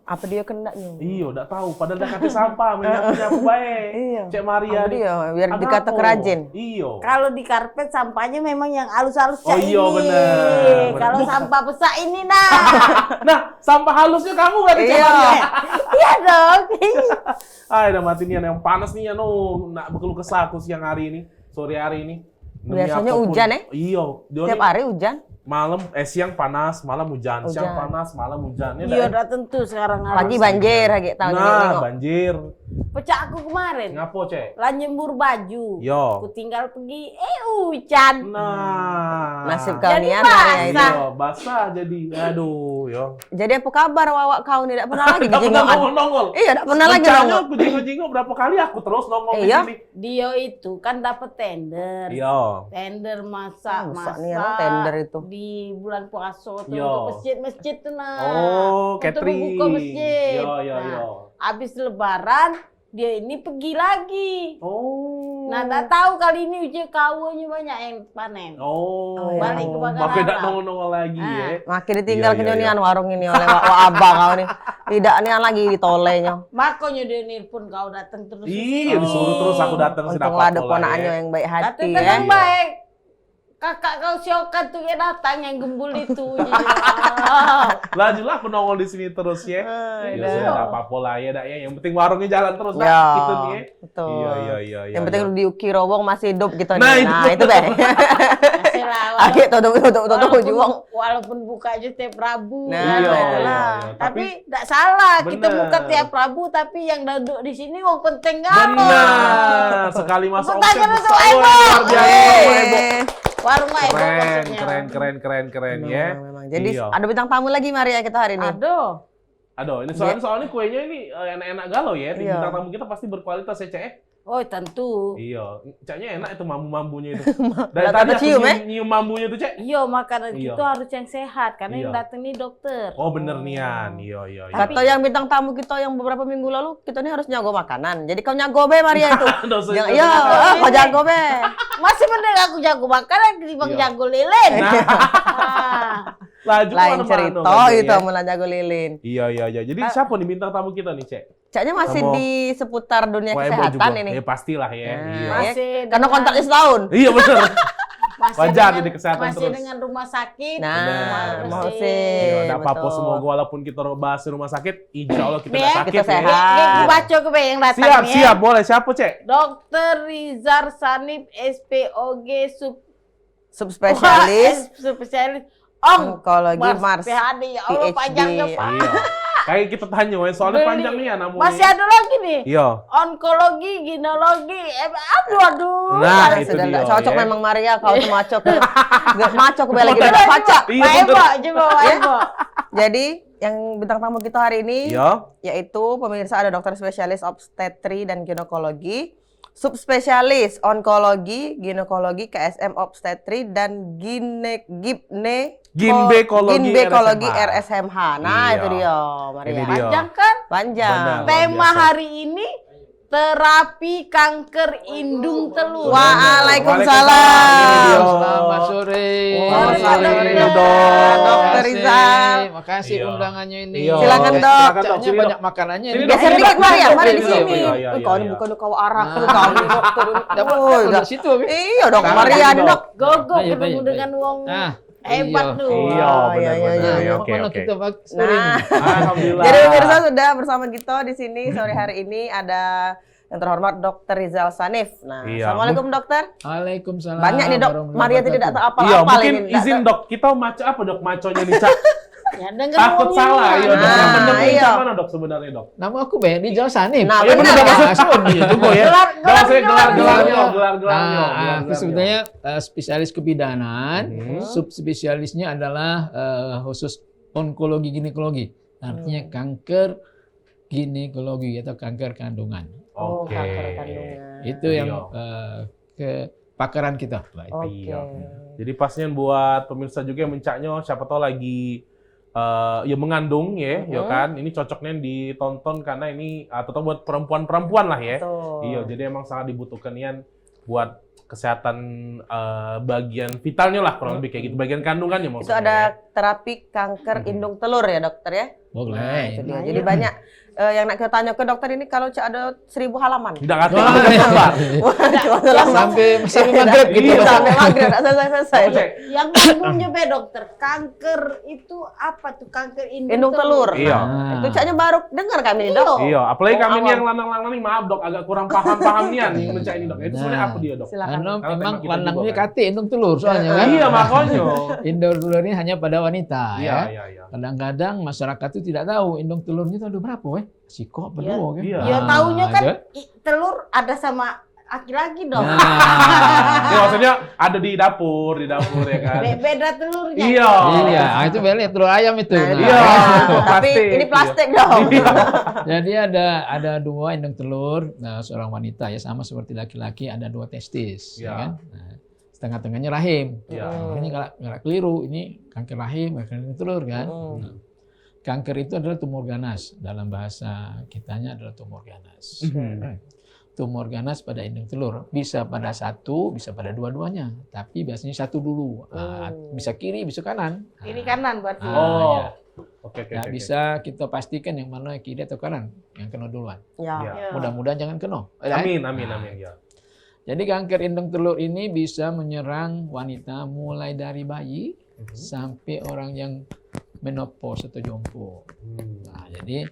Apa dia kena nih? Iya, udah tahu. Padahal dah kata sampah, menyapu baik. Iya. Cek Maria Apa nih. dia? Biar Ada dikata apa? kerajin. Iya. Kalau di karpet sampahnya memang yang halus-halus Oh, kayak iya, ini. bener. Kalau Bukan. sampah besar ini nah. Nah, sampah halusnya kamu berarti Cek Iya. Maria. Iya dong. Ah, udah mati nih yang panas nih ya no. Nak berkeluh kesah aku siang hari ini, sore hari ini. Demi Biasanya apapun. hujan, ya? Iya. Dia Tiap nih hari hujan. malam siang panas, malam hujan. Siang Hujan. panas, malam hujan. Iya udah tentu sekarang Pagi harus. banjir lagi tahu Nah, banjir. Pecah aku kemarin. Ngapo, Cek? Lah nyembur baju. Yo. Aku tinggal pergi, hujan. Nah. Nasib kau Jadi nih ya. basah. Maria, Iya, basah jadi. Aduh, yo. Jadi apa kabar wawak kau nih? Tidak pernah lagi Tidak pernah jenggokan. nongol. Iya, tidak pernah lagi Rencana nongol. aku jenguk-jenguk berapa kali aku terus nongol di Iya. sini. Dia itu kan dapat tender. Iya. Tender masak nih, emang tender itu. di bulan puasa tuh Yo. untuk masjid-masjid tuh nah. Oh, Untuk catering. membuka masjid. Yo, yo, Nah, yo. habis lebaran dia ini pergi lagi. Oh. Nah, tak tahu kali ini uji kawunya banyak yang panen. Oh. Balik ke Bakaran. Makanya tidak nongol-nongol lagi Ah. ya. Makin ditinggal Iya, iya, kenyonian warung ini oleh wak abang kau nih. Tidak nih lagi ditolenya. Makanya dia nelpon kau datang terus. Iya, disuruh terus aku datang sih Untunglah ada ponakannya yang baik hati Datang ya. tenang baik. Kakak kau siokan tuh yang datang yang gembul itu. Iya. Lanjutlah aku nongol di sini terus ya. Iya. Ya sudah enggak apa-apa lah ya, dak ya. Yang penting warungnya jalan terus Ya, lah gitu nih ya. betul. Iya. Yang penting di Kirowong masih hidup gitu Nah, nih. itu. Nah, itu be. Masih lah, Akhir tutup juang. walaupun buka aja tiap Rabu. Nah, Iya, itulah. iya. Tapi tidak salah kita Bener. buka tiap Rabu, tapi yang duduk di sini mau penting gak? Benar. Sekali masuk Tepuk tangan omset untuk besar. Ebo. Luar biasa, Ebo. Warung Ebo Keren, maksudnya. keren ya. Memang. Jadi Iya. ada bintang tamu lagi Maria kita hari ini. Aduh. Aduh, ini soalnya kuenya ini enak-enak galau ya. Iya. Bintang tamu kita pasti berkualitas ya, Cek. Oh tentu. Iya, Caknya enak itu mambu-mambunya itu. Udah Dari tadi aku cium, nyium mambunya tuh, Cek. Iya makanan Iya. itu harus yang sehat karena Iya. yang datang ini dokter. Oh, bener nian. Iya. Kata yang bintang tamu kita yang beberapa minggu lalu, kita ini harus nyago makanan. Jadi kau nyago be Maria itu. Dosa- Jangan, dosa- iya, dosa- kau jago be. Masih bener aku jago makanan ketimbang Iya. jago lilin. Nah, laju Lain kemana-mana cerita kan, itu ya. malah jago lilin. Iya. Jadi siapa nih bintang tamu kita nih, Cek? Caknya masih Sama- di seputar dunia Wah, Ebo kesehatan juga. ini. Ya pastilah ya. Nah, Iya. ya. Masih Karena dengan- kontraknya setahun. Iya bener. masih Wajar dengan- jadi kesehatan masih terus. dengan rumah sakit. Nah, Benar. mau Masih. sih. Iya, enggak apa-apa betul. semoga walaupun kita bahas di rumah sakit, insya Allah kita Nih, nggak sakit kita ya. sehat. Aku baca ke yang datang nih. Siap, boleh. Siapa, Cek? Dokter Rizar Sanif SPOG Subspesialis spesialis onkologi Mars PhD ya Allah PhD. panjangnya Pak. Iya. Kayak kita tanya, woy, soalnya Beli. panjang nih ya namanya. Masih ada lagi nih. Iya. Onkologi, ginekologi, aduh. Nah, itu sudah dia, nggak cocok ya. memang Maria kau tuh maco ke nggak maco ke lagi tidak baca. Iya, Pak bener. Ebo, coba Pak Ebo. Jadi yang bintang tamu kita hari ini Iya. yaitu pemirsa ada dokter spesialis obstetri dan ginekologi, subspesialis onkologi, ginekologi, KSM obstetri dan Ginbekologi ginbekologi RSMH. RSMH. Nah, Iya. itu dia, Maria. Ini dia. Panjang kan? Panjang. Benar. Tema biasa. hari ini terapi kanker indung telur. Waalaikumsalam. Selamat sore. Selamat sore, Dok. Dokter Rizal. Makasih Iya. undangannya ini. Iya. Silakan, Dok. Silakan, Dok. Caknya Sini, banyak Dok. makanannya. Sini, ini. Dok. Geser Sini, dikit Dok. Maria, mari di Iya, sini. iya, iya, Kau iya. ini bukan kau arah Nah. ke kau nih, dokter. Dapat Oh, kan udah. dari situ. Bi. Iya dong, Tangan Maria dulu, nih, Dok. Dok. Gogo Baik, ketemu baik, dengan wong Nah, hebat iya. tuh. Iya, Iya, benar-benar. iya, Ya, iya. Oke, Mana oke. kita Nah, Alhamdulillah. jadi pemirsa sudah bersama kita di sini sore hari ini ada yang terhormat Dokter Rizal Sanif. Nah, Iya. Assalamualaikum dokter. Waalaikumsalam. Banyak nih dok, warahmatullahi Maria tidak wabarakatuh. tahu Iya, apa-apa mungkin ini. izin dok, kita maco apa dok maconya nih, Cak? Ya, denger Takut ngomongnya. salah, iya dok. Yang Nah, bener ini iya. Cak mana dok sebenarnya dok? Nama aku Ben Rizal Sanif. Nah, Iya, benar bener, ya. Langsung Iya juga ya. Gelar- Gelar saya gelar- gelarnya. Aku sebetulnya spesialis kebidanan, Hmm. subspesialisnya adalah khusus onkologi ginekologi. Artinya kanker ginekologi atau kanker kandungan. Oh, Oke. kanker kandungan. Itu yang Iya. kepakaran kita. Oke. Iya. Jadi pasnya buat pemirsa juga yang mencaknya, siapa tahu lagi ya mengandung ya, ya kan. Ini cocoknya ditonton karena ini atau buat perempuan-perempuan lah ya. Betul. Iya, jadi emang sangat dibutuhkan Ian buat kesehatan bagian vitalnya lah kurang lebih kayak gitu, bagian kandungannya Itu maksudnya. ada terapi kanker indung telur ya dokter ya? Boleh. Nah, itu dia. Nah, Jadi iya. banyak yang nak kita tanya ke dokter ini kalau Cak ada 1000 halaman. Tidak ngerti. Wah, sampai maghrib gitu. Iya. Sampai maghrib nggak selesai. Apa, Cek? Yang ngomongnya be dokter, kanker itu apa tuh? Kanker Indung telur. Iya. Itu Caknya baru dengar kami nih, Dok. Iya, apalagi Oh, kami ini awam. yang lanang-lanang nih, maaf dok, agak kurang paham nian nih mencak ini dok. Itu sebenarnya apa dia dok? Silakan. Karena Karena memang tema kita lanang juga, ini kan? kate indung telur soalnya kan. Iya makanya. Indung telur ini hanya pada wanita Iya, ya. iya. Kadang-kadang masyarakat itu tidak tahu indung telurnya itu ada berapa, weh? Siko apa Iya. dua kan? Iya. Ya taunya kan ada. telur ada sama laki-laki dong. Nah, Ya maksudnya ada di dapur ya kan. Beda telurnya. Iya. iya, itu beli telur ayam itu. Nah, Nah, Iya. Tapi Plastik, ini plastik dong. Jadi ada dua indung telur, seorang wanita ya sama seperti laki-laki ada dua testis, Iya. ya kan? Nah, setengah-tengahnya rahim. Iya. Ini nggak keliru, ini kanker rahim, kanker telur kan. Hmm. Nah, kanker itu adalah tumor ganas, dalam bahasa kitanya adalah tumor ganas. Tumor ganas pada indung telur bisa pada satu, bisa pada dua-duanya, tapi biasanya satu dulu. Bisa kiri, bisa kanan. Kiri kanan berarti. Oh. Ya. Oke. Nggak bisa kita pastikan yang mana kiri atau kanan yang kena duluan. Ya. Iya. Ya. Mudah-mudahan jangan kena. Amin ya. Jadi kanker indung telur ini bisa menyerang wanita mulai dari bayi sampai orang yang menopause atau jompo. Nah, jadi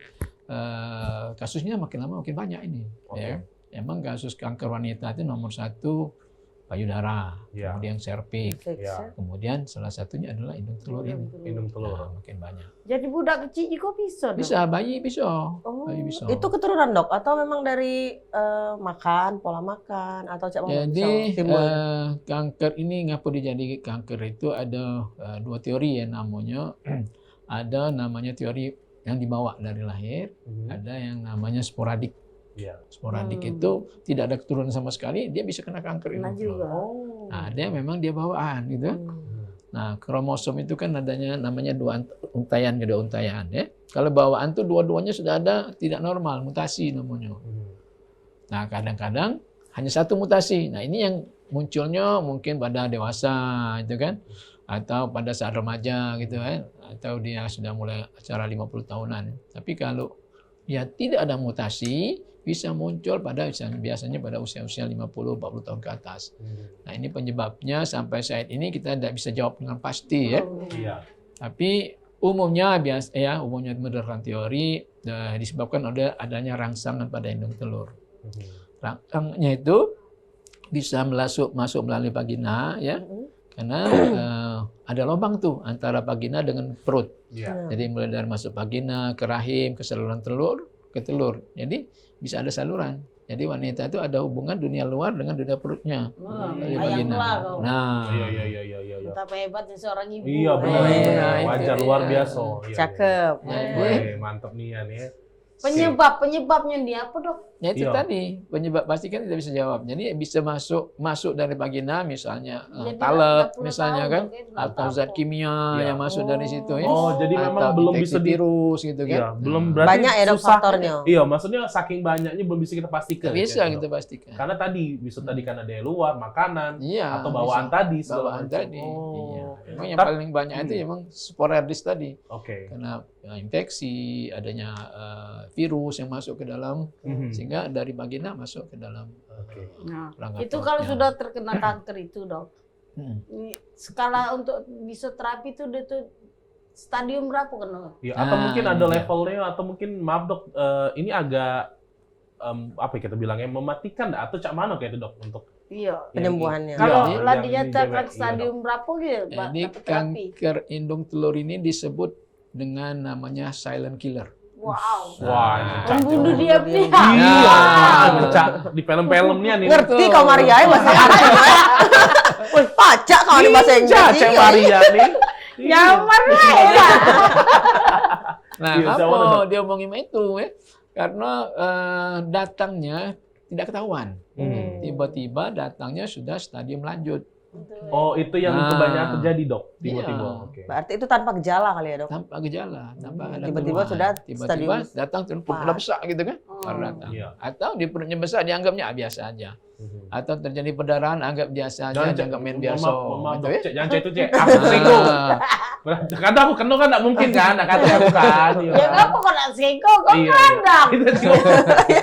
kasusnya makin lama makin banyak ini. Oke. Ya. Emang kasus kanker wanita itu nomor 1 payudara, Iya. kemudian serviks, Iya. kemudian salah satunya adalah indung telur ini. Indung telur. Nah, makin banyak. Jadi budak kecil juga bisa dong? Bisa, bayi bisa. Oh, Bayi bisa. itu keturunan dok atau memang dari makan, pola makan atau Cak Mama Jadi bisa timbul? kanker ini ngapa dijadi kanker itu ada dua teori ya namanya. Ada namanya teori yang dibawa dari lahir, ada yang namanya sporadik. Iya. Sporadik itu tidak ada keturunan sama sekali, dia bisa kena kanker Nah indung telur. juga. Oh. Nah, ada yang memang dia bawaan gitu. Nah, kromosom itu kan adanya namanya dua untaian, kedua untaian ya. Kalau bawaan tuh dua-duanya sudah ada tidak normal, mutasi namanya. Nah, kadang-kadang hanya satu mutasi. Nah, ini yang munculnya mungkin pada dewasa itu kan, atau pada saat remaja gitu kan, atau dia sudah mulai acara 50 tahunan. Tapi kalau dia tidak ada mutasi, bisa muncul pada biasanya pada usia-usia 50-40 tahun ke atas. Nah, ini penyebabnya sampai saat ini kita tidak bisa jawab dengan pasti ya. Iya. Tapi umumnya umumnya berdasarkan teori disebabkan oleh adanya rangsangan pada indung telur. Rangsangnya itu bisa masuk melalui vagina ya. Karena ada lubang tuh antara vagina dengan perut. Iya. Jadi mulai dari masuk vagina ke rahim, ke saluran telur, ke telur. Jadi bisa ada saluran. Jadi wanita itu ada hubungan dunia luar dengan dunia perutnya. Dari ayam vagina. lah kau. Nah, Iya. Betapa hebatnya seorang ibu. Iya benar. Iya, Wajar itu luar dia. biasa. Iya, Cakep. Jadi, Wih, mantep nih ya nih. Penyebabnya dia apa dok? ya itu Iya. tadi penyebab pasti kan tidak bisa jawab. Jadi bisa masuk dari vagina misalnya Jadi talep 40 misalnya tahun, kan dok, ya, atau zat kimia Iya. yang masuk dari situ ya. Oh, jadi memang Atau belum infeksi bisa virus gitu kan. Iya, belum Nah, berarti Banyak ya dok susah. faktornya. Iya, maksudnya saking banyaknya belum bisa kita pastikan. bisa ya, kita dok. pastikan. Karena tadi bisa tadi karena dari luar makanan Iya. atau bawaan bisa. tadi segala Bawaan macam. tadi. Oh. Iya. Memang yang Tapi- paling banyak itu memang sporadis tadi. Oke. Karena infeksi, adanya virus yang masuk ke dalam sehingga dari vagina masuk ke dalam Oke. Nah, rongga itu kalau perutnya. sudah terkena kanker itu dok. Hmm. Ini skala untuk bisa terapi itu dia tuh stadium berapa kan dok? Ya, atau Nah, mungkin ada iya. levelnya atau mungkin maaf dok, ini agak apa ya kita bilangnya mematikan dah, atau cak mana kayak itu dok untuk Iya. Penyembuhannya. Kalau Iya, lah yang dinyatakan di- iya, stadium berapa gitu, Pak? Jadi dapat terapi. kanker indung telur ini disebut dengan namanya silent killer. Wow. Wah, ini Cak. Membunuh dia pihak. Iya, Ah. Cak. Di film-film nih nih. Ngerti kau Maria ya bahasa Inggris. Wih, pacak kau di bahasa Inggris. Cak Iya. Maria nih. Nyaman lah ya. Nah, Iya, siapa apa tuh? dia omongin itu ya? Karena datangnya tidak ketahuan. Tiba-tiba datangnya sudah stadium lanjut. Oh, itu yang Nah. kebanyakan terjadi dok, tiba-tiba. Iya. Oke. Berarti itu tanpa gejala kali ya dok? Tanpa gejala, tanpa ada Tiba-tiba keluhan. sudah Tiba-tiba stadium datang turun empat. udah besar gitu kan. baru datang. Iya. Atau di perutnya besar dianggapnya biasa aja. Atau terjadi perdarahan anggap biasa aja, dianggap main biasa. Mohon maaf, Gitu ya. Cek, jangan Cek itu Cek. Aku selingkuh. Kadang aku kena kan nggak mungkin kan, nak kata aku kan. iya Ya kan? kamu kok nak selingkuh, kau Iya, kadang. Kita juga,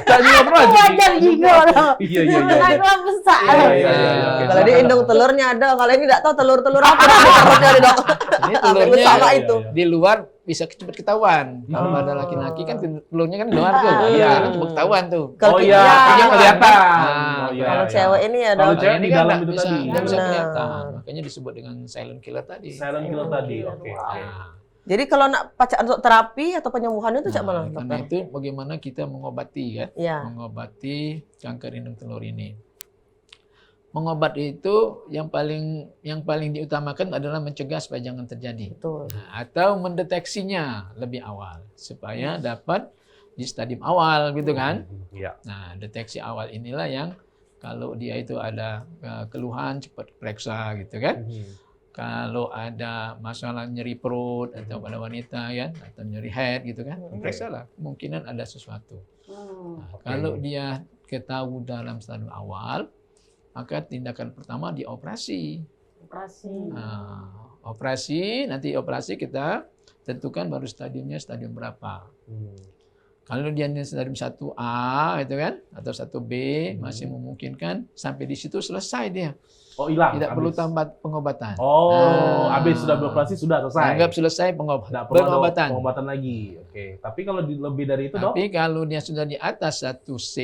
tak juga pernah. Aku wajar juga loh. Iya, iya, Cuma iya. aku besar. Iya, iya, iya, iya. Oke, Kalau di silakan, indung Dok. telurnya ada, kalau ini nggak tahu telur-telur apa takutnya ada dok. Ini telurnya Sama iya, itu. iya. di luar bisa cepat ketahuan. Kalau Oh. pada laki-laki kan telurnya kan di luar tuh. Iya. Kan cepat ketahuan tuh. Kalau Oh kita- iya, iya. akhirnya kelihatan. Nah, Oh, iya, Kalau iya. cewek ini ya Kalau dok. cewek ini di kan dalam nggak itu bisa, tadi. nggak bisa Benar. kelihatan. Makanya disebut dengan silent killer tadi. Silent killer tadi. Oke. Nah, Jadi kalau nak pacar untuk terapi atau penyembuhan itu cak mana karena dokter? itu bagaimana kita mengobati kan? Iya. Mengobati kanker indung telur ini. Mengobat itu yang paling diutamakan adalah mencegah supaya jangan terjadi. Betul. Nah, atau mendeteksinya lebih awal supaya dapat di stadium awal gitu kan. Iya. Nah, deteksi awal inilah yang kalau dia itu ada keluhan cepat periksa gitu kan. Kalau ada masalah nyeri perut atau pada wanita kan atau nyeri head gitu kan, periksalah kemungkinan ada sesuatu. Nah, kalau dia ketahui dalam stadium awal, maka tindakan pertama dioperasi. Operasi. Nah, nanti operasi kita tentukan baru stadiumnya stadium berapa. Kalau dia stadium 1A itu kan atau 1B masih memungkinkan sampai di situ selesai dia. Oh, hilang. Tidak perlu habis. tambah pengobatan. Oh, Nah. habis sudah beroperasi sudah selesai. Anggap selesai Nggak perlu ada pengobatan. pengobatan lagi. Oke. Tapi kalau lebih dari itu, Dok? Tapi kalau dia sudah di atas 1C,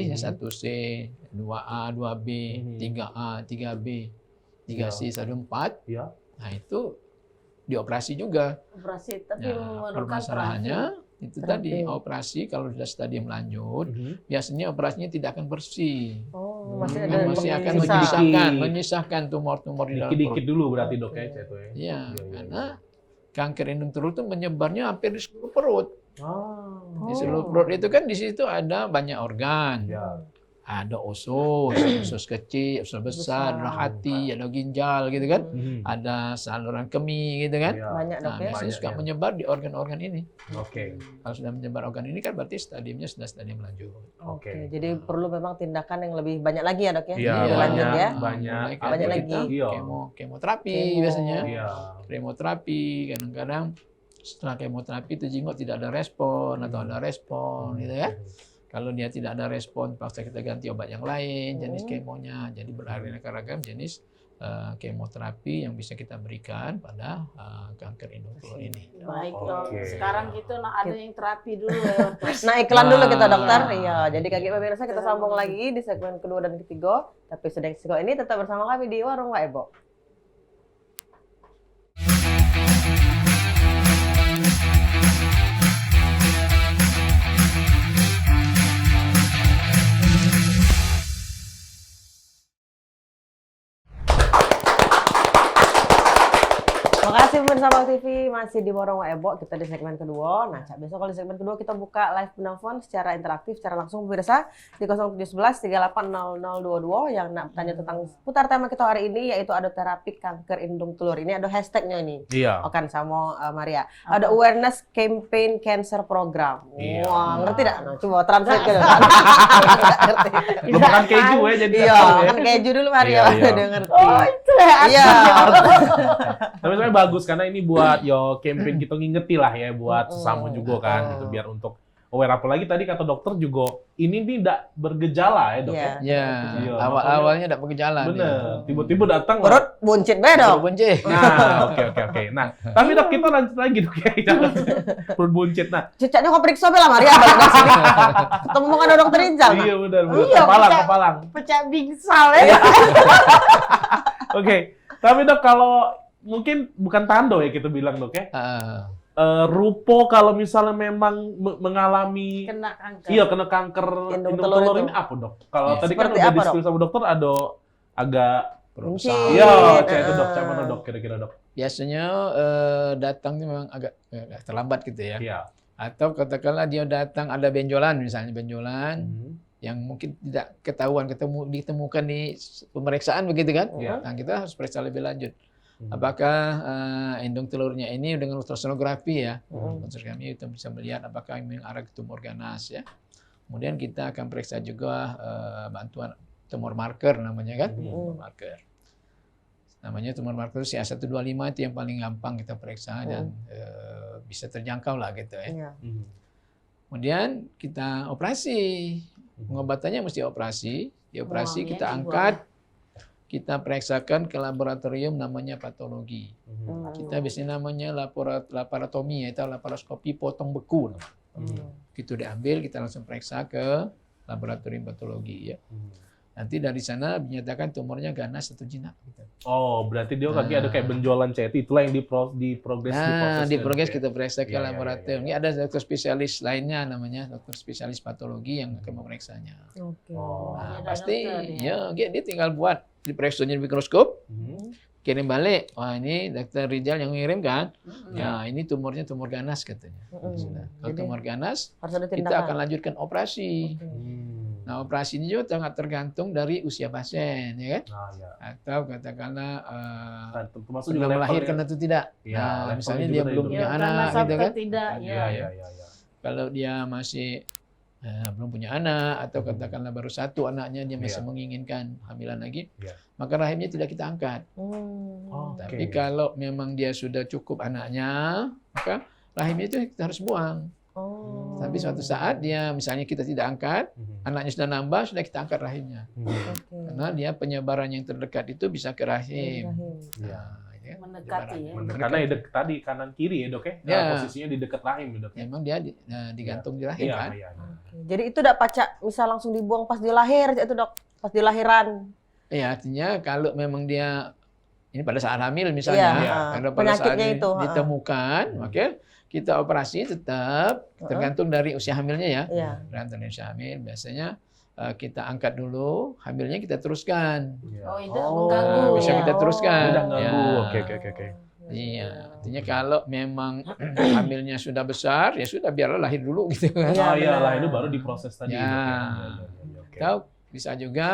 1C, 2A, 2B, 3A, 3B, 3C, stadium 4, Iya. nah itu dioperasi juga. Operasi tapi Nah, memerlukan permasalahannya itu tadi operasi kalau sudah stadium lanjut, biasanya operasinya tidak akan bersih. Oh, masih Kan ada masih akan sisa. menyisahkan tumor-tumor di dalam Dikit-dikit perut. dulu berarti, Dok, ya, Cek, tuh ya. Iya, karena kanker indung telur itu menyebarnya hampir di seluruh perut. Oh. Di seluruh perut itu kan di situ ada banyak organ. Ya. Ada usus kecil, usus besar, ada hati, ada ginjal gitu kan. Ada saluran kemih gitu kan. Iya. Banyak dok Nah, ya. biasanya suka menyebar di organ-organ ini. Oke. Kalau sudah menyebar organ ini kan berarti stadiumnya sudah stadium lanjut. Oke. Jadi perlu memang tindakan yang lebih banyak lagi ya dok ya. Iya, Lebih lanjut banyak. ya. Banyak. Mulai Banyak kita lagi. Iya. Kemoterapi Kemo. biasanya. Iya. Kemoterapi kadang-kadang setelah kemoterapi itu jenggot tidak ada respon atau ada respon gitu ya. Kalau dia tidak ada respon, paksa kita ganti obat yang lain, jenis kemonya. Jadi beraneka ragam jenis kemoterapi yang bisa kita berikan pada kanker indung telur ini. Baik dok. Oke. Sekarang kita nak ada yang terapi dulu ya. Nah iklan dulu kita Nah. dokter. Iya. Jadi kaki pemirsa kita sambung lagi di segmen kedua dan ketiga. Tapi sudah ini tetap bersama kami di Warung Pak Ebo. Makasih pemirsa Bang TV masih di Warung Ebo, kita di segmen kedua. Nah, Cak, besok kalau di segmen kedua kita buka live penelpon secara interaktif, secara langsung pemirsa di 0711 380022 yang nak tanya tentang putar tema kita hari ini yaitu ada terapi kanker indung telur. Ini ada hashtagnya ini. Iya. Okan sama Maria. Ada awareness campaign cancer program. Iya. Wah, ngerti tidak? Nah, coba translate ke depan. Ngerti. Bukan keju ya jadi. Iya, kan keju dulu Maria Iya, iya. udah ngerti. Oh itu ya. Iya. Tapi sebenarnya bagus karena ini buat campaign kita ngingeti lah ya buat sesama juga kan gitu biar untuk aware, apalagi tadi kata dokter juga ini tidak bergejala ya dok Iya. ya. Ya, Iya, awal-awalnya tidak bergejala. Bener, tiba-tiba datang. Perut buncit beda. Bunci. Nah, oke. Nah, tapi dok kita lanjut lagi dok ya. Jangan perut buncit. Nah, Cicaknya kau periksa bela Maria balik dari sini. Ketemu mau ada dokter Injal. iya benar. Iya, Kepalang, pecah. kepalang. Pecah bingsal ya. Oke. Tapi dok kalau mungkin bukan tanda ya kita bilang dok ya. Rupo kalau misalnya memang mengalami Kena kanker. iya kena kanker Indung indung telur telur itu. ini apa dok? Kalau Iya. tadi kan Seperti udah apa, di-spill sama dokter ada agak Buncit. iya, kayak itu dok, mana dok kira-kira dok? Biasanya datangnya memang agak terlambat gitu ya. Iya. Atau katakanlah dia datang ada benjolan misalnya benjolan yang mungkin tidak ditemukan di pemeriksaan begitu kan? Iya. Nah, kita harus periksa lebih lanjut. Apakah indung telurnya ini dengan ultrasonografi ya, unsur kami itu bisa melihat apakah mengarah ke tumor ganas ya, Kemudian kita akan periksa juga bantuan tumor marker namanya kan, tumor marker. Namanya tumor marker CA125 itu yang paling gampang kita periksa dan bisa terjangkau lah gitu ya. Iya. Kemudian kita operasi. Pengobatannya mesti operasi. Di operasi Buang, kita ya, angkat, kita periksakan ke laboratorium namanya patologi. Kita biasanya namanya laparotomi atau laparoskopi potong beku. Itu diambil, kita langsung periksa ke laboratorium patologi ya. Nanti dari sana dinyatakan tumornya ganas atau jinak. Gitu. Oh, berarti dia lagi ada kayak benjolan CT, itulah yang diprogres. Nah, di progres ya? kita periksa ke Iya, iya, laboratorium. Ini ada dokter spesialis lainnya namanya dokter spesialis patologi yang akan memeriksanya. Oke. Oh. Nah, Ada pasti dokter, ya dia tinggal buat diperiksanya di mikroskop, kirim balik. Wah, ini dokter Rizal yang ngirim kan? Ya, ini tumornya tumor ganas katanya. Sudah. Kalau Jadi, tumor ganas, harus ada kita tindakan. akan lanjutkan operasi. Nah, operasi ini juga sangat tergantung dari usia pasien, ya kan? Nah, ya. Atau katakanlah Termasuk sudah juga melahirkan levelnya. atau tidak. Iya, nah, levelnya misalnya juga dia dari belum dok. punya Ya, anak, karena gitu kan? tidak, Iya, iya, iya. Kalau dia masih belum punya anak atau katakanlah baru satu anaknya dia masih Iya. menginginkan hamilan lagi, Iya. maka rahimnya tidak kita angkat. Oh, Tapi oke. kalau memang dia sudah cukup anaknya, maka rahimnya itu kita harus buang. Oh. Tapi suatu saat dia misalnya kita tidak angkat, anaknya sudah nambah, sudah kita angkat rahimnya. Oke. Karena dia penyebaran yang terdekat itu bisa ke rahim. Iya. Nah, ini kan Mendekati ya. Bener. Karena tadi kanan kiri ya dok ya. Ya. Posisinya di dekat rahim ya dok. memang dia digantung di rahim Iya, kan. iya. Oke. Jadi itu udah pacak bisa langsung dibuang pas di lahir itu dok, pas di lahiran. Iya, artinya kalau memang dia ini pada saat hamil misalnya, Iya, kalau pada saat penyakitnya itu, ditemukan, maka kita operasi tetap tergantung dari usia hamilnya ya. Iya. Tergantung dari usia hamil, biasanya kita angkat dulu, hamilnya kita teruskan. Iya. Oh, itu Oh, mengganggu. bisa ya. kita teruskan. Udah ganggu. Ya. Oke. Iya, artinya kalau memang hamilnya sudah besar, ya sudah biarlah lahir dulu gitu kan. Iya, Oh iya benar. lah, itu baru diproses tadi. Ya. Dok, Iya, oke. Atau bisa juga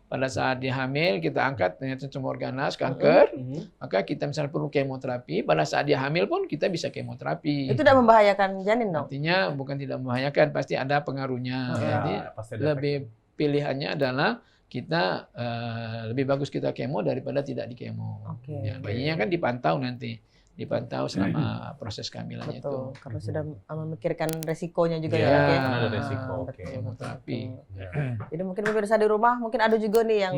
pada saat dia hamil kita angkat ternyata tumor ganas, kanker, maka kita misalnya perlu kemoterapi. Pada saat dia hamil pun kita bisa kemoterapi. Itu tidak membahayakan janin dong. Artinya bukan tidak membahayakan, pasti ada pengaruhnya. Ya, Jadi pasti ada lebih pilihannya adalah kita lebih bagus kita kemo daripada tidak di kemo. Oke. Ya, bayinya kan dipantau nanti, dipantau selama proses kehamilannya Betul, itu. karena sudah memikirkan resikonya juga Iya, ya. Dok, ya. karena ada resiko. Ah, Oke. betul, Kemoterapi. Ya. Jadi mungkin pemirsa di rumah mungkin ada juga nih yang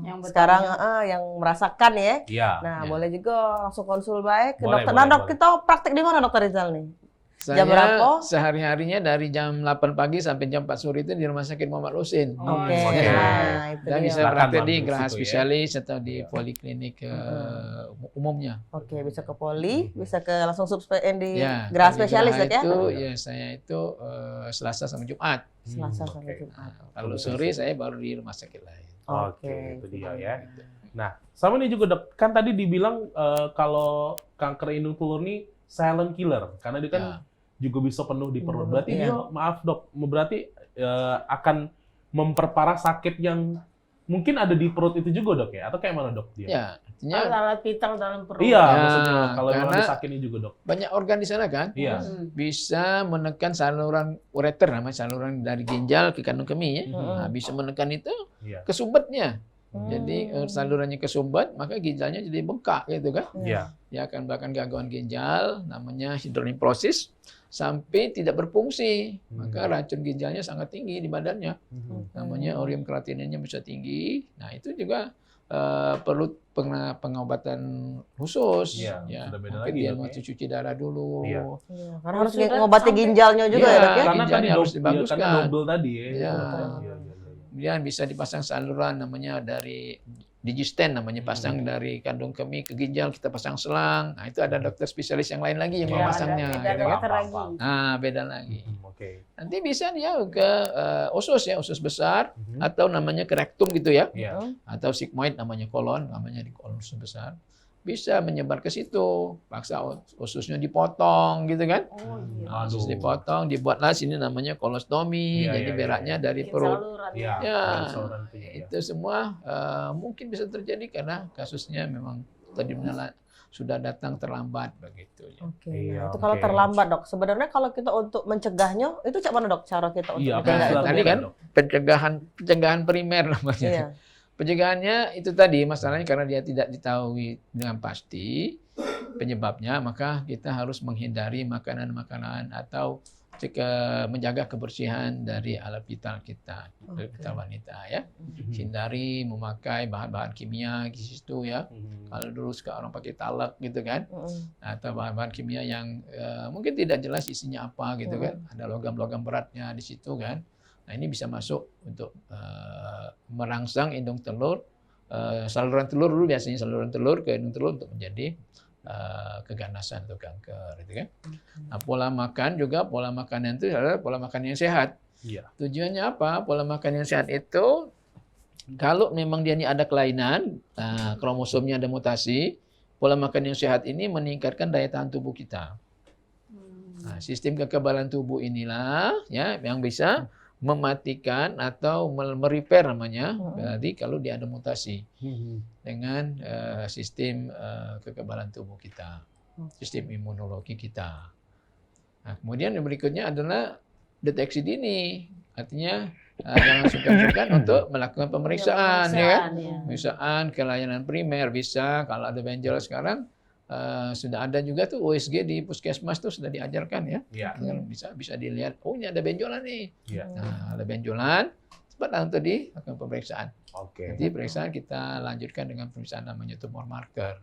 Yang sekarang yang merasakan ya. Iya. Nah, Ya. boleh juga langsung konsul baik ke Boleh, dokter. boleh, Nah, dok, boleh. kita praktek di mana dokter Rizal nih? Saya berapa? sehari-harinya dari jam 8 pagi sampai jam 4 sore itu di Rumah Sakit Muhammad Husin. Oke. oke. Nah, itu Dan dia. bisa Silakan praktek di mampir Geraha situ ya. Spesialis atau di Iya. poliklinik umumnya. Oke, bisa ke poli, bisa ke langsung di Ya, Geraha di Spesialis Geraha dok ya. itu, ya saya itu Selasa sampai Jumat. Selasa Oke. sampai Jumat. Kalau sore saya baru di rumah sakit lain. Oke, itu dia ya. Nah, sama nih juga dok, kan tadi dibilang kalau kanker indung telur nih silent killer, karena dia kan Ya. juga bisa penuh di perut. Berarti Iya. dia, maaf dok, berarti akan memperparah sakit yang mungkin ada di perut itu juga dok ya? Atau kayak mana dok dia? Ya, artinya Alat vital dalam perut. Iya, Ya, maksudnya kalau memang karena- disakitnya juga dok. banyak organ di sana kan, Iya. bisa menekan saluran ureter, namanya saluran dari ginjal ke kandung kemih ya. Mhm. Nah, bisa menekan itu Iya. kesumbatnya. Hmm. Jadi salurannya kesumbat, maka ginjalnya jadi bengkak gitu kan. Iya. Dia akan bahkan gangguan ginjal, namanya hidronefrosis, sampai tidak berfungsi. Maka racun ginjalnya sangat tinggi di badannya. Namanya ureum kreatininnya bisa tinggi. Nah, itu juga perlu pengobatan khusus. Iya, Ya, sudah beda mungkin lagi, dia dok, mesti ya. cuci darah dulu. Iya. Iya, karena harus Sudah ngobati sampai- ginjalnya juga Iya, ya dok ya. Karena ginjalnya tadi harus karena dibaguskan. double tadi ya. Iya. Iya. Kemudian bisa dipasang saluran namanya dari digistent, namanya pasang dari kandung kemih ke ginjal, kita pasang selang. Nah, itu ada dokter spesialis yang lain lagi yang Iya, memasangnya. ada gitu kan. dokter lagi. Nah, beda lagi. Oke. Nanti bisa dia ke usus ya, usus besar, atau namanya ke rektum gitu ya, Iya. atau sigmoid namanya kolon, namanya di kolon usus besar. Bisa menyebar ke situ, paksa ususnya dipotong gitu kan. Oh iya. Nah, usus Aduh. dipotong, dibuatlah sini namanya kolostomi, Iya, jadi iya, beraknya iya. dari Bikin perut. saluran. Iya. Ya, dari saluran itu ya. itu semua mungkin bisa terjadi karena kasusnya memang tadi sudah datang terlambat begitu ya. Oke, Iya, nah itu kalau oke. terlambat dok. Sebenarnya kalau kita untuk mencegahnya, itu cak mana dok cara kita untuk Iya, apa yang mencegah harus itu? Tadi dilakukan, kan Dok? pencegahan primer namanya. Iya. Pencegahannya itu tadi masalahnya karena dia tidak diketahui dengan pasti penyebabnya, maka kita harus menghindari makanan-makanan atau menjaga kebersihan dari alat vital kita, alat vital wanita ya. Hindari memakai bahan-bahan kimia di situ ya. Kalau dulu suka orang pakai talak gitu kan, atau bahan-bahan kimia yang mungkin tidak jelas isinya apa gitu kan. Ada logam-logam beratnya di situ kan. Nah ini bisa masuk untuk merangsang indung telur, saluran telur dulu biasanya saluran telur ke indung telur untuk menjadi keganasan atau kanker, gitu kan. Nah, pola makan juga, pola makanan itu adalah pola makan yang sehat. Iya. Tujuannya apa? Pola makan yang sehat itu kalau memang dia ini ada kelainan, kromosomnya ada mutasi, pola makan yang sehat ini meningkatkan daya tahan tubuh kita. Nah, sistem kekebalan tubuh inilah ya yang bisa mematikan atau merepair namanya, berarti kalau dia ada mutasi dengan sistem kekebalan tubuh kita, sistem imunologi kita. Nah, kemudian yang berikutnya adalah deteksi dini, artinya jangan sungkan-sungkan untuk melakukan pemeriksaan, ya kan? Pemeriksaan ke layanan primer bisa, kalau ada benjol sekarang sudah ada juga tuh USG di puskesmas tuh sudah diajarkan ya. Iya. Bisa dilihat, oh ini ada benjolan nih. Iya. Nah, ada benjolan, cepatlah untuk dilakukan pemeriksaan. Oke. Nanti pemeriksaan kita lanjutkan dengan pemeriksaan namanya tumor marker.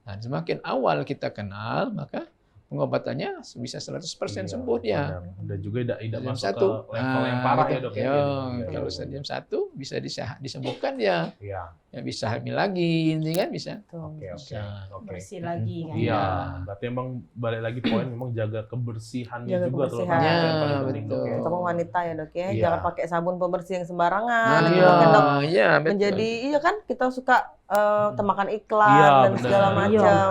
Nah, semakin awal kita kenal, maka pengobatannya bisa 100% sembuh dia. Benar. Dan juga tidak Stadium masuk 1. ke level yang parah ya dok ya. Yo, Iya. kalau stadium 1 bisa disembuhkan dia. Iya. Ya bisa hamil lagi, ini kan bisa. Oke. Bisa. Oke. Bersih lagi kan. Iya, berarti emang balik lagi poin memang jaga kebersihannya Jaga juga kebersihan. terutama yang Ya, paling penting dok ya. betul. Terutama wanita ya dok ya, Iya. jangan pakai sabun pembersih yang sembarangan. Nah, Itu iya. mungkin dok Iya, betul. menjadi iya kan kita suka temakan iklan Iya, dan benar. segala macam.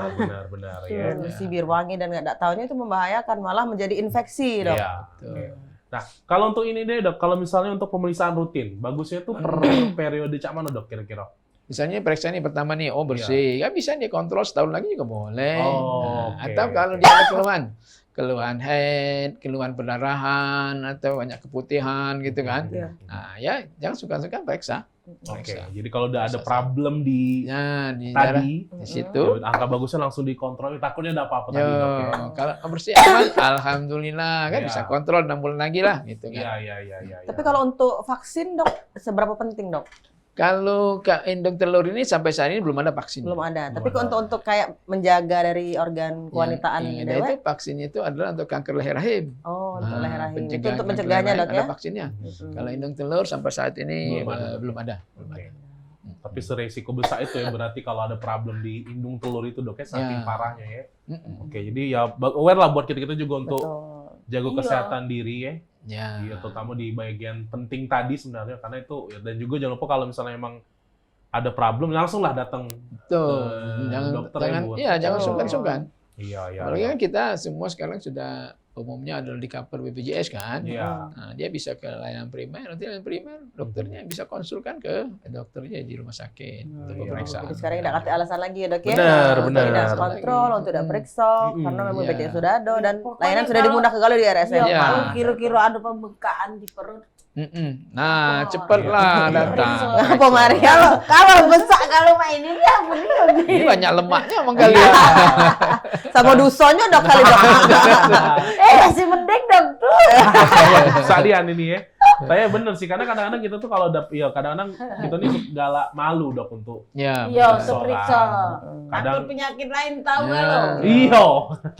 Benar ya. Bersih biar wangi dan nggak taunya itu membahayakan, malah menjadi infeksi dok. Iya. Betul. Oke. Nah, kalau untuk ini deh dok, kalau misalnya untuk pemeriksaan rutin, bagusnya tuh per periode cak mana dok kira-kira? Misalnya periksa nih pertama nih, oh bersih, ya bisa dia kontrol setahun lagi juga boleh. Oh, oke, Atau kalau oke. dia ada keluhan head, keluhan pendarahan, atau banyak keputihan gitu kan. Iya. Nah ya jangan suka-suka periksa. Oke, Periksa. jadi kalau udah ada Bisa, problem di Ya di daerah tadi, di situ. ya, angka bagusnya langsung dikontrol, takutnya ada apa-apa tadi Yo, dok ya. kalau bersih aman, alhamdulillah kan Iya. bisa kontrol 6 bulan lagi lah gitu kan. Iya. Tapi kalau untuk vaksin dok, seberapa penting dok? Kalau ke indung telur ini sampai saat ini belum ada vaksin. Belum ada. Belum Tapi ada. untuk kayak menjaga dari organ kewanitaan yang ada dewek. itu vaksinnya itu adalah untuk kanker leher rahim. Oh, untuk leher rahim. Itu pencegahan untuk kanker mencegahnya leher dok rahim ya? ada vaksinnya. Mm-mm. Kalau indung telur sampai saat ini Belum ada. belum ada. Oke. Tapi seresiko besar itu ya berarti kalau ada problem di indung telur itu dok ya, saking Ya. parahnya ya. Mm-mm. Oke, jadi ya aware lah buat kita-kita juga untuk Betul. jaga Iya. kesehatan diri ya. Ya. Iya, terutama di bagian penting tadi sebenarnya karena itu ya, dan juga jangan lupa kalau misalnya emang ada problem langsung lah datang. Betul. ke Jangan dokter ya, buat- jangan Oh. sungkan-sungkan. Iya. Apalagi kan kita semua sekarang sudah umumnya adalah di cover BPJS kan. Iya. Nah, dia bisa ke layanan primer, nanti layanan primer dokternya bisa konsulkan ke dokternya di rumah sakit untuk iya. pemeriksaan. Jadi sekarang tidak kasih alasan lagi ya dok ya? Benar, Untuk benar. tidak kontrol, untuk tidak periksa, Mm-mm. karena memang Iya. BPJS sudah ada dan Pokoknya layanan sudah kalau- dimudahkan kalau di RSM. Iya, Iya. kalau kira-kira ada pembekaan di perut. Nah, Oh, cepatlah iya. datang. Apa Mari? Kalau besar kalau main ini ya bener. Ini banyak lemaknya emang kali ya. Sama dusonya dok kali dok. Masih mending dong tuh. Sadian ini ya. Saya bener sih karena kadang-kadang kita tuh kalau ya kadang-kadang kita nih galak malu dok untuk Ya. Iya, betul. untuk periksa. kadang Atau penyakit lain tahu Ya. nggak lo? iyo.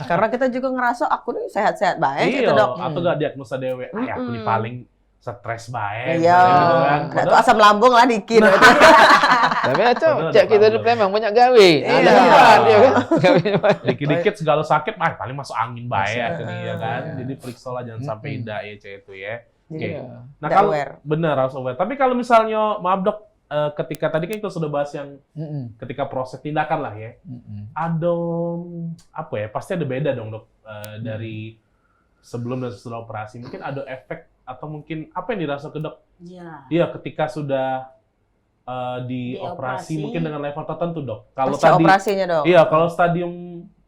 Karena kita juga ngerasa aku nih sehat-sehat baik Iyo, gitu dok. atau gak diagnosa dewe. Ay, aku nih paling stres baik. Iya. gitu kan. Nah, itu asam lambung lah dikit. Tapi itu Padahal cek ada kita problem. itu memang banyak gawe. Iya. Ada apaan dia kan? Dikit-dikit segala sakit, paling masuk angin baik Masuk. nih ya kan. Iya. Jadi periksa lah jangan sampai indah ya cek itu ya. Jadi Oke. Iya. Nah tidak kalau aware. benar harus aware. Tapi kalau misalnya maaf dok, ketika tadi kan kita sudah bahas yang Mm-mm. ketika proses tindakan lah ya, Mm-mm. ada apa ya? Pasti ada beda dong dok dari sebelum dan setelah operasi. Mungkin ada efek atau mungkin apa yang dirasa ke dok? Iya. Iya ketika sudah Dioperasi. mungkin dengan level tertentu, Dok. Kalau Pasca tadi operasinya dong. iya, kalau stadium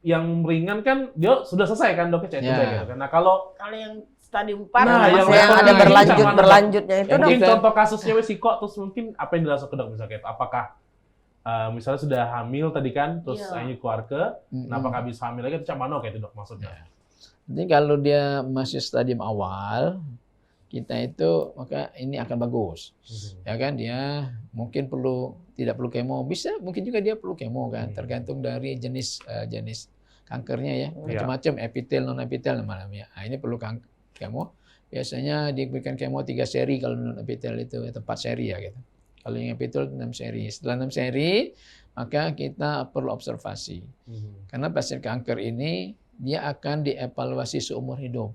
yang ringan kan dia sudah selesai kan, Dok, Ya. gitu kan. Nah, kalau Kalau yang stadium 4 Nah, Yang yang masih yang level ada tinggi sama, berlanjutnya itu dong. mungkin kita- contoh kasusnya Wesiko, terus mungkin apa yang dirasakan, Dok, misalnya kayak apakah misalnya sudah hamil tadi kan, terus Iya. akhirnya keluarga, nah apakah habis hamil lagi atau cak kayak itu, Dok, maksudnya? Jadi kalau dia masih stadium awal, kita itu maka ini akan bagus. Ya kan, dia mungkin tidak perlu kemo, bisa mungkin juga dia perlu kemo kan, tergantung dari jenis kankernya ya, macam-macam, epitel, non epitel namanya. Nah, ini perlu kemo. Biasanya diberikan kemo 3 seri kalau non epitel itu, atau 4 seri ya gitu. Kalau yang epitel 6 seri. Setelah 6 seri, maka kita perlu observasi. Karena pasien kanker ini dia akan dievaluasi seumur hidup.